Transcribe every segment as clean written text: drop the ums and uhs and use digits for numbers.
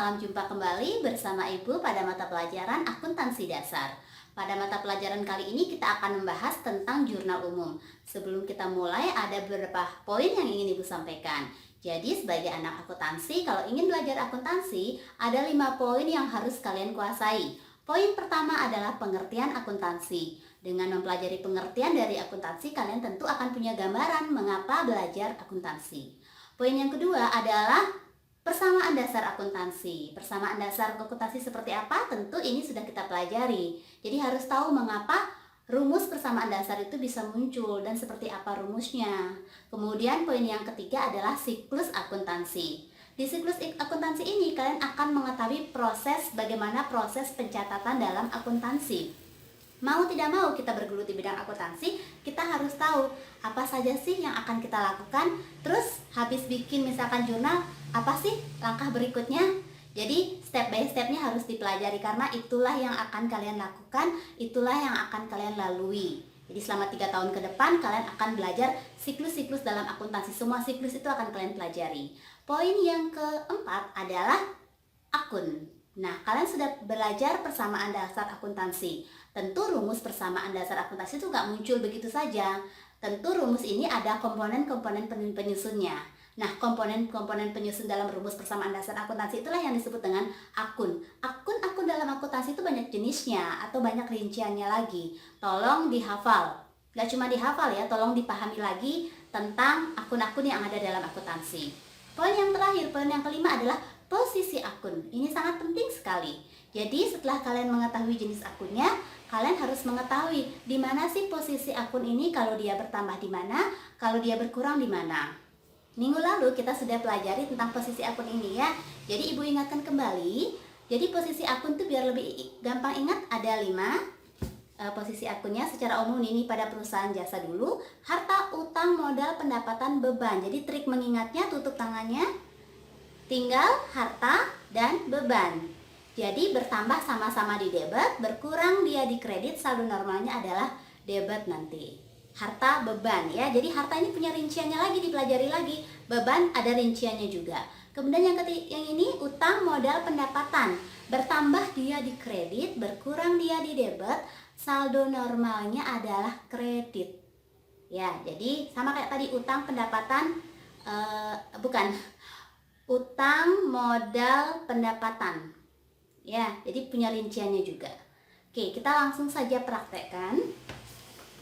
salam jumpa kembali bersama Ibu pada mata pelajaran akuntansi dasar. Pada mata pelajaran kali ini kita akan membahas tentang jurnal umum. Sebelum kita mulai ada beberapa poin yang ingin Ibu sampaikan. Jadi sebagai anak akuntansi, kalau ingin belajar akuntansi, ada 5 poin yang harus kalian kuasai. Poin pertama adalah pengertian akuntansi. Dengan mempelajari pengertian dari akuntansi, kalian tentu akan punya gambaran mengapa belajar akuntansi. Poin yang kedua adalah persamaan dasar akuntansi. Persamaan dasar akuntansi seperti apa? Tentu ini sudah kita pelajari. Jadi harus tahu mengapa rumus persamaan dasar itu bisa muncul dan seperti apa rumusnya. Kemudian poin yang ketiga adalah siklus akuntansi. Di siklus akuntansi ini kalian akan mengetahui bagaimana proses pencatatan dalam akuntansi. Mau tidak mau kita bergelut di bidang akuntansi, kita harus tahu apa saja sih yang akan kita lakukan. Terus habis bikin misalkan jurnal, apa sih langkah berikutnya? Jadi step by stepnya harus dipelajari karena itulah yang akan kalian lakukan, itulah yang akan kalian lalui. Jadi selama 3 tahun ke depan kalian akan belajar siklus-siklus dalam akuntansi. Semua siklus itu akan kalian pelajari. Poin yang keempat adalah akun. Nah, kalian sudah belajar persamaan dasar akuntansi. Tentu rumus persamaan dasar akuntansi itu nggak muncul begitu saja. Tentu rumus ini ada komponen-komponen penyusunnya. Nah, komponen-komponen penyusun dalam rumus persamaan dasar akuntansi itulah yang disebut dengan akun. Akun-akun dalam akuntansi itu banyak jenisnya atau banyak rinciannya lagi. Tolong dihafal. Nggak cuma dihafal ya, tolong dipahami lagi tentang akun-akun yang ada dalam akuntansi. Poin yang terakhir, poin yang kelima adalah posisi akun. Ini sangat penting sekali. Jadi setelah kalian mengetahui jenis akunnya, kalian harus mengetahui di mana sih posisi akun ini, kalau dia bertambah di mana, kalau dia berkurang di mana. Minggu lalu kita sudah pelajari tentang posisi akun ini ya. Jadi Ibu ingatkan kembali. Jadi posisi akun itu biar lebih gampang ingat ada 5 posisi akunnya secara umum. Ini pada perusahaan jasa dulu. Harta, utang, modal, pendapatan, beban. Jadi trik mengingatnya, tutup tangannya, tinggal harta dan beban. Jadi bertambah sama-sama di debit, berkurang dia di kredit, saldo normalnya adalah debit nanti. Harta, beban ya. Jadi harta ini punya rinciannya lagi, dipelajari lagi. Beban ada rinciannya juga. Kemudian yang ini utang, modal, pendapatan. Bertambah dia di kredit, berkurang dia di debit, saldo normalnya adalah kredit. Ya, jadi sama kayak tadi utang, pendapatan, utang, modal, pendapatan. Ya, jadi punya rinciannya juga. Oke, kita langsung saja praktekkan.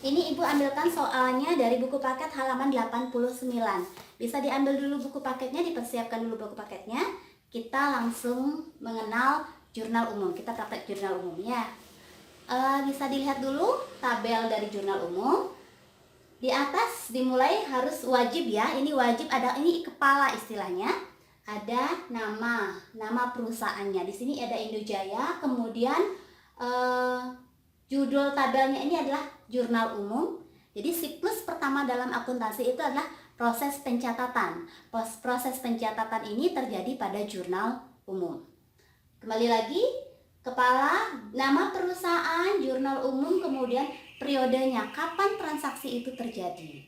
Ini Ibu ambilkan soalnya dari buku paket halaman 89. Bisa diambil dulu buku paketnya, dipersiapkan dulu buku paketnya. Kita langsung mengenal jurnal umum. Kita praktek jurnal umum ya. Bisa dilihat dulu tabel dari jurnal umum. Di atas dimulai harus wajib ya. Ini wajib, ada ini kepala istilahnya. Ada nama perusahaannya. Di sini ada Indojaya. Kemudian judul tabelnya ini adalah jurnal umum. Jadi siklus pertama dalam akuntansi itu adalah proses pencatatan. Proses pencatatan ini terjadi pada jurnal umum. Kembali lagi, kepala, nama perusahaan, jurnal umum, kemudian periodenya, kapan transaksi itu terjadi.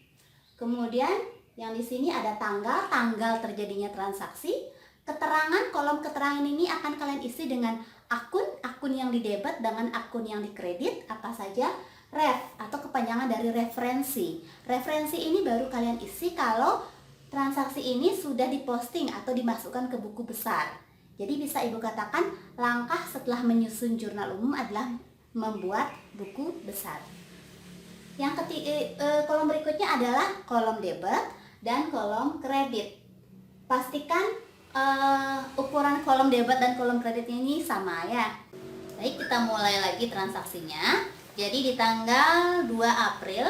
Kemudian yang di sini ada tanggal terjadinya transaksi. Keterangan, kolom keterangan ini akan kalian isi dengan akun yang di debit dengan akun yang di kredit, apa saja. Ref atau kepanjangan dari referensi. Referensi ini baru kalian isi kalau transaksi ini sudah diposting atau dimasukkan ke buku besar. Jadi bisa Ibu katakan langkah setelah menyusun jurnal umum adalah membuat buku besar. Yang kolom berikutnya adalah kolom debit dan kolom kredit. Pastikan ukuran kolom debit dan kolom kreditnya ini sama ya. Baik, kita mulai lagi transaksinya. Jadi di tanggal 2 April,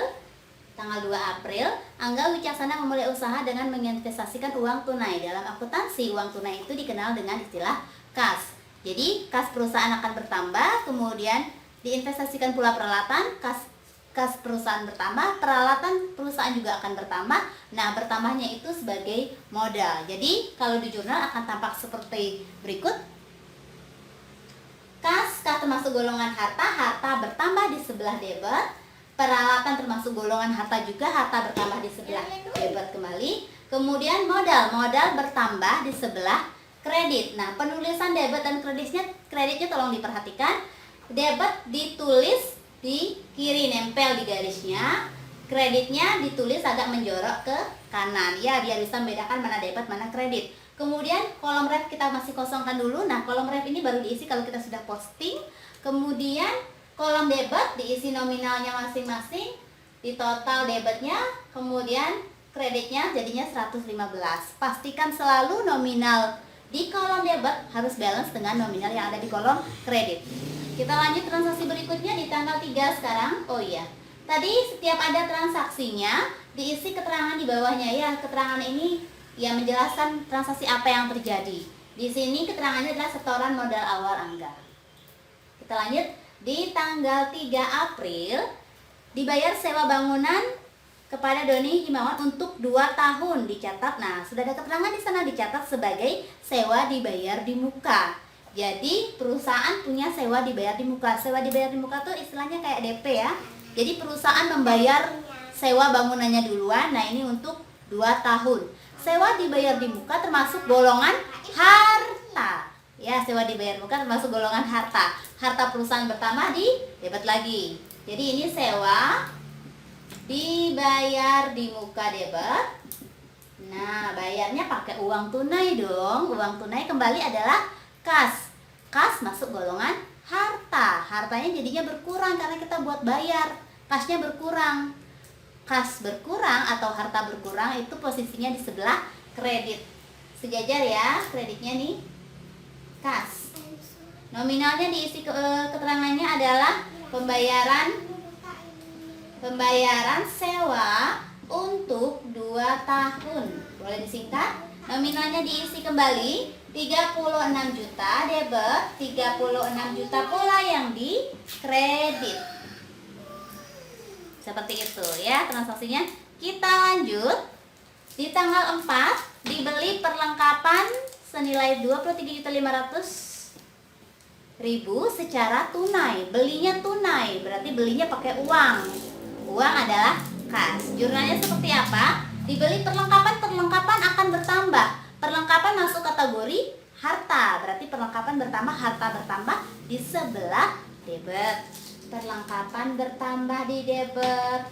Angga Wicaksana memulai usaha dengan menginvestasikan uang tunai. Dalam akuntansi, uang tunai itu dikenal dengan istilah kas. Jadi kas perusahaan akan bertambah, kemudian diinvestasikan pula peralatan, kas perusahaan bertambah, peralatan perusahaan juga akan bertambah. Nah, bertambahnya itu sebagai modal. Jadi kalau di jurnal akan tampak seperti berikut. Kas termasuk golongan harta bertambah di sebelah debit. Peralatan termasuk golongan harta juga, harta bertambah di sebelah debit kembali. Kemudian modal bertambah di sebelah kredit. Nah, penulisan debit dan kreditnya tolong diperhatikan. Debit ditulis di kiri, nempel di garisnya. Kreditnya ditulis agak menjorok ke kanan, ya, biar bisa membedakan mana debit mana kredit. Kemudian kolom ref kita masih kosongkan dulu. Nah, kolom ref ini baru diisi kalau kita sudah posting. Kemudian kolom debit diisi nominalnya masing-masing, di total debitnya, kemudian kreditnya jadinya 115. Pastikan selalu nominal di kolom debit harus balance dengan nominal yang ada di kolom kredit. Kita lanjut transaksi berikutnya di tanggal 3 sekarang. Oh iya, tadi setiap ada transaksinya diisi keterangan di bawahnya, ya. Keterangan ini ya menjelaskan transaksi apa yang terjadi. Di sini keterangannya adalah setoran modal awal Angga. Kita lanjut di tanggal 3 April dibayar sewa bangunan kepada Doni Himawan untuk 2 tahun, dicatat. Nah, sudah ada keterangan di sana dicatat sebagai sewa dibayar di muka. Jadi perusahaan punya sewa dibayar di muka. Sewa dibayar di muka tuh istilahnya kayak DP, ya. Jadi perusahaan membayar sewa bangunannya duluan. Nah, ini untuk 2 tahun. Sewa dibayar di muka termasuk golongan harta. Ya, sewa dibayar muka termasuk golongan harta. Harta perusahaan bertambah di debit lagi. Jadi ini sewa dibayar di muka debit. Nah, bayarnya pakai uang tunai dong. Uang tunai kembali adalah kas. Kas masuk golongan harta. Hartanya jadinya berkurang karena kita buat bayar. Kasnya berkurang. Kas berkurang atau harta berkurang itu posisinya di sebelah kredit. Sejajar ya, kreditnya nih kas. Nominalnya diisi keterangannya adalah pembayaran sewa untuk 2 tahun. Boleh disingkat? Nominalnya diisi kembali 36 juta, debit 36 juta pula yang di kredit. Seperti itu ya transaksinya. Kita lanjut. Di tanggal 4 dibeli perlengkapan senilai 23.500.000 secara tunai. Belinya tunai, berarti belinya pakai uang. Uang adalah kas. Jurnalnya seperti apa? Dibeli perlengkapan akan bertambah. Perlengkapan masuk kategori harta, berarti perlengkapan bertambah, harta bertambah di sebelah debit. Perlengkapan bertambah di debit.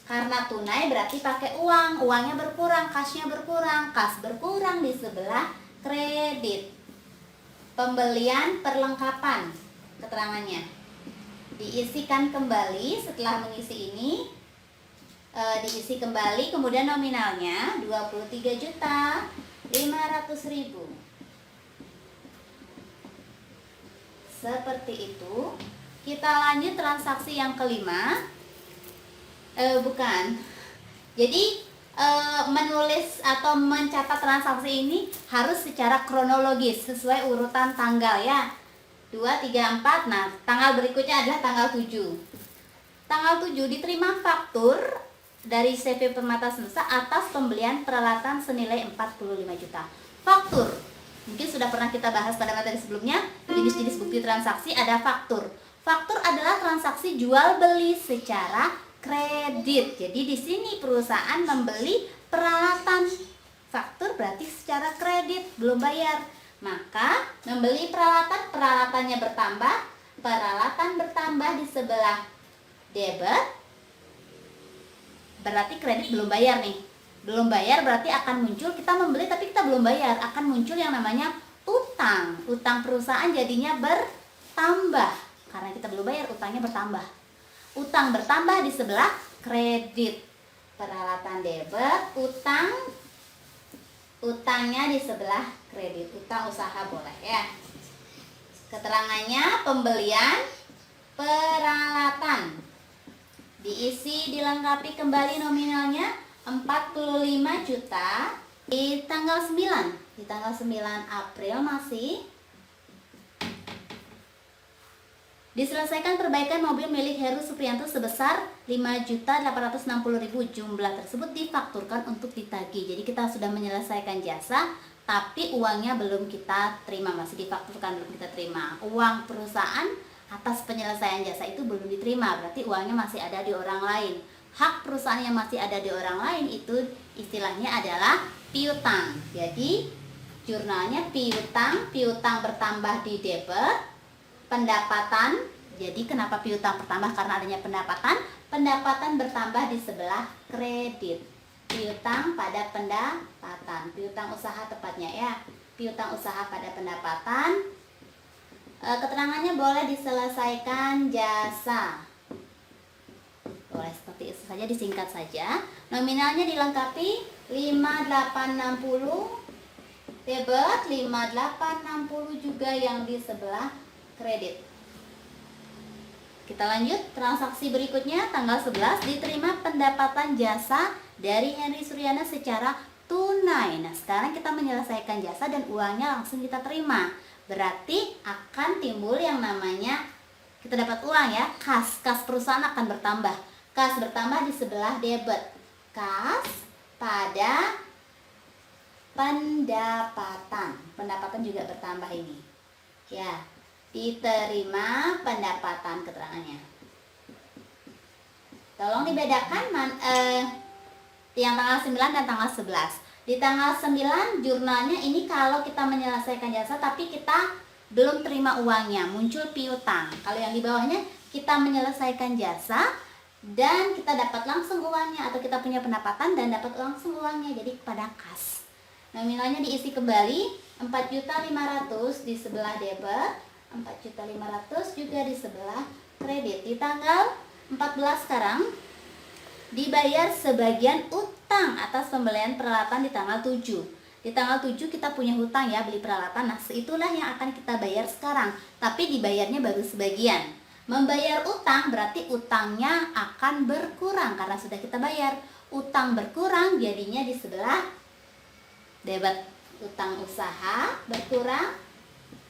Karena tunai berarti pakai uang. Uangnya berkurang, kasnya berkurang. Kas berkurang di sebelah kredit. Pembelian perlengkapan, keterangannya diisikan kembali. Setelah mengisi ini diisi kembali, kemudian nominalnya 23.500.000. Seperti itu. Kita lanjut transaksi yang kelima. Jadi menulis atau mencatat transaksi ini harus secara kronologis sesuai urutan tanggal, ya. 2, 3, 4. Nah, tanggal berikutnya adalah tanggal 7. Tanggal 7 diterima faktur dari CV Permata Semesta atas pembelian peralatan senilai 45 juta. Faktur mungkin sudah pernah kita bahas pada materi sebelumnya. Jenis-jenis bukti transaksi ada faktur. Faktur adalah transaksi jual beli secara kredit. Jadi di sini perusahaan membeli peralatan. Faktur berarti secara kredit, belum bayar. Maka membeli peralatannya bertambah, peralatan bertambah di sebelah debit. Berarti kredit belum bayar nih. Belum bayar berarti akan muncul, kita membeli tapi kita belum bayar, akan muncul yang namanya utang. Utang perusahaan jadinya bertambah. Karena kita belum bayar, utangnya bertambah. Utang bertambah di sebelah kredit. Peralatan debit, utangnya di sebelah kredit. Utang usaha boleh, ya. Keterangannya pembelian peralatan. Diisi, dilengkapi kembali nominalnya 45 juta. Di tanggal 9 April masih diselesaikan perbaikan mobil milik Heru Supriyanto sebesar 5.860.000. Jumlah tersebut difakturkan untuk ditagih. Jadi kita sudah menyelesaikan jasa, tapi uangnya belum kita terima, masih difakturkan, belum kita terima. Uang perusahaan atas penyelesaian jasa itu belum diterima, berarti uangnya masih ada di orang lain. hak perusahaan yang masih ada di orang lain itu istilahnya adalah piutang. Jadi jurnalnya piutang bertambah di debit, pendapatan. Jadi kenapa piutang bertambah? Karena adanya pendapatan bertambah di sebelah kredit. Piutang pada pendapatan, piutang usaha tepatnya ya, piutang usaha pada pendapatan. Keterangannya boleh diselesaikan jasa. Boleh seperti itu saja, disingkat saja. Nominalnya dilengkapi 5860 debit, 5860 juga yang di sebelah kredit. Kita lanjut, transaksi berikutnya tanggal 11 diterima pendapatan jasa dari Henry Suryana secara tunai. Nah, sekarang kita menyelesaikan jasa dan uangnya langsung kita terima. Berarti akan timbul yang namanya, kita dapat uang ya, kas perusahaan akan bertambah. Kas bertambah di sebelah debit. Kas pada pendapatan. Pendapatan juga bertambah ini. Ya, diterima pendapatan keterangannya. Tolong dibedakan yang tanggal 9 dan tanggal 11. Di tanggal 9 jurnalnya ini kalau kita menyelesaikan jasa tapi kita belum terima uangnya, muncul piutang. Kalau yang di bawahnya kita menyelesaikan jasa dan kita dapat langsung uangnya, atau kita punya pendapatan dan dapat langsung uangnya, jadi kepada kas. Nominalnya diisi kembali 4.500.000 di sebelah debit, 4.500.000 juga di sebelah kredit. Di tanggal 14 sekarang dibayar sebagian utang atas pembelian peralatan di tanggal 7. Di tanggal 7 kita punya hutang ya, beli peralatan. Nah, itulah yang akan kita bayar sekarang, tapi dibayarnya baru sebagian. Membayar utang berarti utangnya akan berkurang karena sudah kita bayar. Utang berkurang jadinya di sebelah debit. Utang usaha berkurang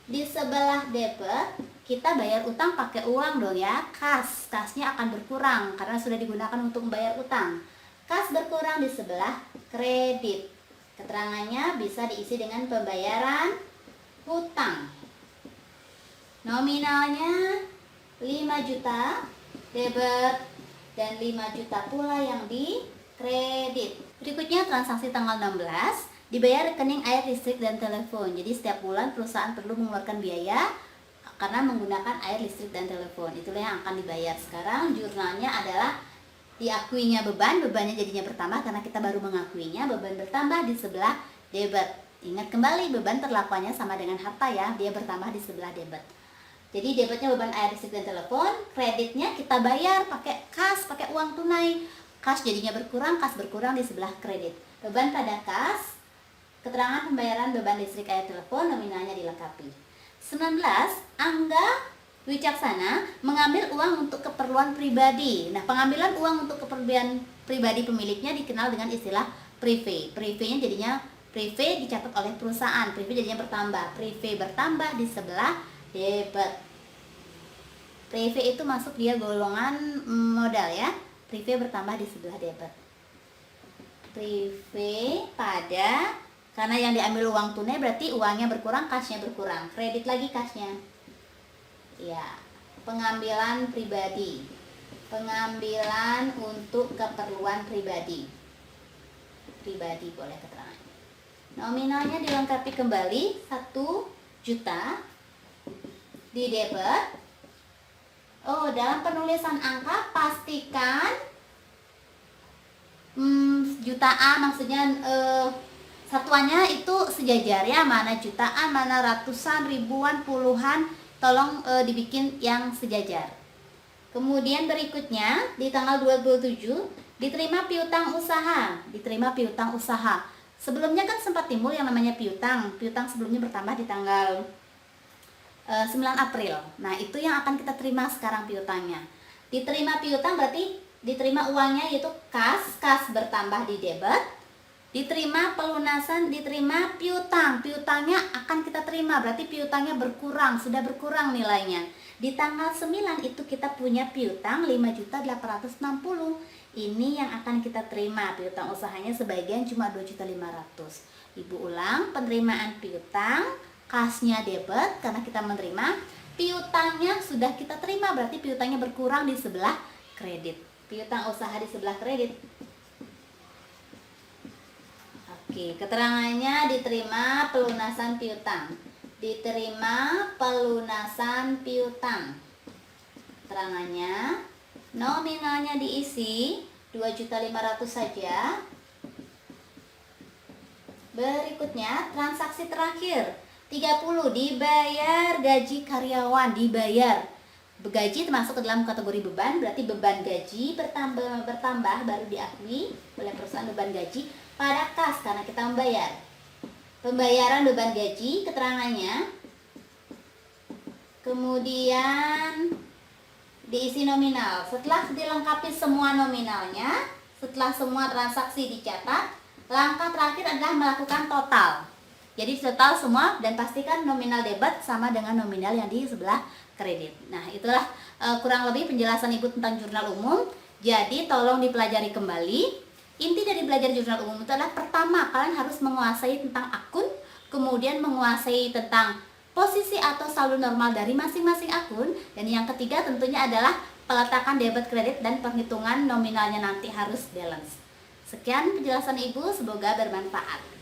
di sebelah debit. Kita bayar utang pakai uang dong ya, kasnya akan berkurang karena sudah digunakan untuk membayar utang. Kas berkurang di sebelah kredit. Keterangannya bisa diisi dengan pembayaran hutang. Nominalnya 5 juta debit dan 5 juta pula yang di kredit. Berikutnya transaksi tanggal 16 dibayar rekening air, listrik, dan telepon. Jadi setiap bulan perusahaan perlu mengeluarkan biaya karena menggunakan air, listrik, dan telepon. Itulah yang akan dibayar sekarang. Jurnalnya adalah diakuinya bebannya jadinya bertambah karena kita baru mengakuinya. Beban bertambah di sebelah debit. Ingat kembali, beban perlakuannya sama dengan harta ya, dia bertambah di sebelah debit. Jadi debitnya beban air, listrik, dan telepon, kreditnya kita bayar pakai kas, pakai uang tunai. Kas jadinya berkurang, kas berkurang di sebelah kredit. Beban pada kas, keterangan pembayaran beban listrik, air, telepon, nominalnya dilengkapi. 19. Angga Wicaksana mengambil uang untuk keperluan pribadi. Nah, pengambilan uang untuk keperluan pribadi pemiliknya dikenal dengan istilah prive. Prive-nya jadinya prive dicatat oleh perusahaan. Prive jadinya bertambah. Prive bertambah di sebelah debit. Prive itu masuk dia golongan modal ya. Prive bertambah di sebelah debit. Prive pada, karena yang diambil uang tunai berarti uangnya berkurang, kasnya berkurang. Kredit lagi kasnya. Ya, pengambilan pribadi. Pengambilan untuk keperluan pribadi. Pribadi boleh keterangan. Nominalnya dilengkapi kembali 1 juta di debit. Oh, dalam penulisan angka pastikan jutaan, maksudnya satuannya itu sejajar ya, mana jutaan, mana ratusan, ribuan, puluhan, tolong dibikin yang sejajar. Kemudian berikutnya di tanggal 27 diterima piutang usaha. Diterima piutang usaha. Sebelumnya kan sempat timbul yang namanya piutang. Piutang sebelumnya bertambah di tanggal 9 April. Nah, itu yang akan kita terima sekarang piutangnya. Diterima piutang berarti diterima uangnya, yaitu kas bertambah di debit. Diterima pelunasan, diterima piutang. Piutangnya akan kita terima, berarti piutangnya berkurang, sudah berkurang nilainya. Di tanggal 9 itu kita punya piutang 5.860. Ini yang akan kita terima. Piutang usahanya sebagian cuma 2.500.000. Ibu ulang, penerimaan piutang, kasnya debit karena kita menerima, piutangnya sudah kita terima, berarti piutangnya berkurang di sebelah kredit. piutang usaha di sebelah kredit. Oke, keterangannya diterima pelunasan piutang. Diterima pelunasan piutang. Keterangannya, nominalnya diisi 2.500.000 saja. Berikutnya, transaksi terakhir 30 dibayar gaji karyawan, dibayar. Gaji termasuk ke dalam kategori beban, berarti beban gaji bertambah baru diakui oleh perusahaan beban gaji pada kas karena kita membayar. Pembayaran beban gaji, keterangannya. Kemudian diisi nominal. Setelah dilengkapi semua nominalnya, setelah semua transaksi dicatat, langkah terakhir adalah melakukan total. Jadi total semua dan pastikan nominal debit sama dengan nominal yang di sebelah kredit. Nah, itulah kurang lebih penjelasan Ibu tentang jurnal umum. Jadi tolong dipelajari kembali. Inti dari belajar jurnal umum itu adalah pertama, kalian harus menguasai tentang akun, kemudian menguasai tentang posisi atau saldo normal dari masing-masing akun, dan yang ketiga tentunya adalah peletakan debit kredit dan perhitungan nominalnya nanti harus balance. Sekian penjelasan Ibu, semoga bermanfaat.